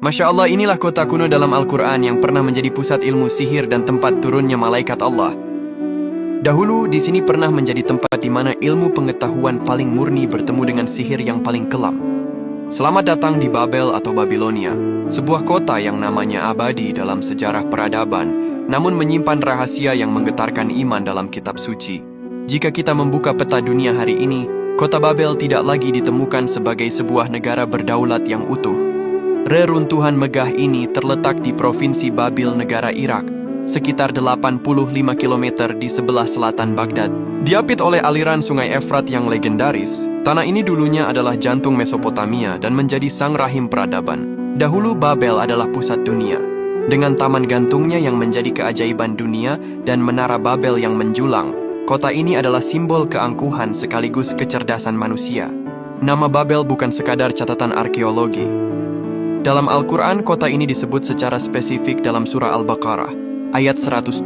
Masya Allah, inilah kota kuno dalam Al-Quran yang pernah menjadi pusat ilmu sihir dan tempat turunnya malaikat Allah. Dahulu, di sini pernah menjadi tempat di mana ilmu pengetahuan paling murni bertemu dengan sihir yang paling kelam. Selamat datang di Babel atau Babilonia, sebuah kota yang namanya abadi dalam sejarah peradaban, namun menyimpan rahasia yang menggetarkan iman dalam kitab suci. Jika kita membuka peta dunia hari ini, kota Babel tidak lagi ditemukan sebagai sebuah negara berdaulat yang utuh. Reruntuhan megah ini terletak di Provinsi Babil, negara Irak, sekitar 85 km di sebelah selatan Baghdad. Diapit oleh aliran sungai Efrat yang legendaris, tanah ini dulunya adalah jantung Mesopotamia dan menjadi sang rahim peradaban. Dahulu Babel adalah pusat dunia, dengan taman gantungnya yang menjadi keajaiban dunia dan menara Babel yang menjulang. Kota ini adalah simbol keangkuhan sekaligus kecerdasan manusia. Nama Babel bukan sekadar catatan arkeologi. Dalam Al-Quran, kota ini disebut secara spesifik dalam surah Al-Baqarah, ayat 102.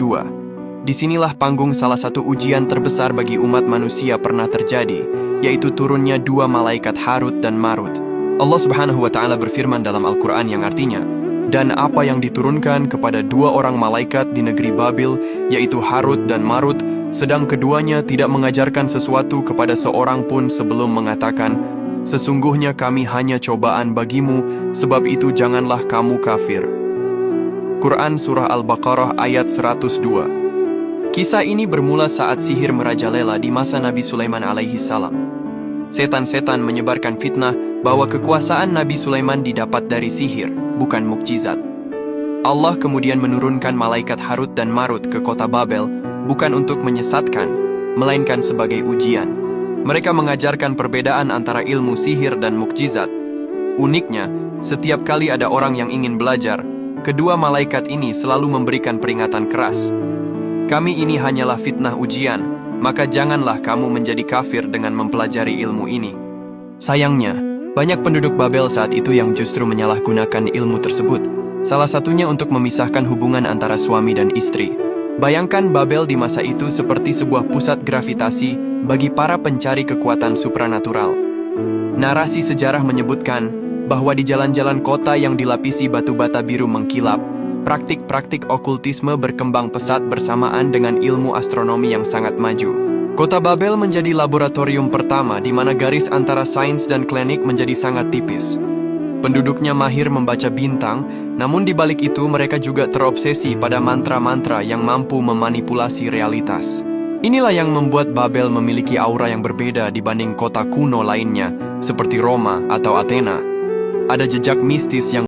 Disinilah panggung salah satu ujian terbesar bagi umat manusia pernah terjadi, yaitu turunnya dua malaikat Harut dan Marut. Allah Subhanahu wa Ta'ala berfirman dalam Al-Quran yang artinya, "Dan apa yang diturunkan kepada dua orang malaikat di negeri Babil, yaitu Harut dan Marut, sedang keduanya tidak mengajarkan sesuatu kepada seorang pun sebelum mengatakan, sesungguhnya kami hanya cobaan bagimu, sebab itu janganlah kamu kafir." Quran Surah Al-Baqarah ayat 102. Kisah ini bermula saat sihir merajalela di masa Nabi Sulaiman alaihi salam. Setan-setan menyebarkan fitnah bahwa kekuasaan Nabi Sulaiman didapat dari sihir, bukan mukjizat. Allah kemudian menurunkan malaikat Harut dan Marut ke kota Babel, bukan untuk menyesatkan, melainkan sebagai ujian. Mereka mengajarkan perbedaan antara ilmu sihir dan mukjizat. Uniknya, setiap kali ada orang yang ingin belajar, kedua malaikat ini selalu memberikan peringatan keras. Kami ini hanyalah fitnah ujian, maka janganlah kamu menjadi kafir dengan mempelajari ilmu ini. Sayangnya, banyak penduduk Babel saat itu yang justru menyalahgunakan ilmu tersebut, salah satunya untuk memisahkan hubungan antara suami dan istri. Bayangkan Babel di masa itu seperti sebuah pusat gravitasi bagi para pencari kekuatan supranatural. Narasi sejarah menyebutkan bahwa di jalan-jalan kota yang dilapisi batu bata biru mengkilap, praktik-praktik okultisme berkembang pesat bersamaan dengan ilmu astronomi yang sangat maju. Kota Babel menjadi laboratorium pertama di mana garis antara sains dan klinik menjadi sangat tipis. Penduduknya mahir membaca bintang, namun di balik itu mereka juga terobsesi pada mantra-mantra yang mampu memanipulasi realitas. Inilah yang membuat Babel memiliki aura yang berbeda dibanding kota kuno lainnya, seperti Roma atau Athena. Ada jejak mistis yang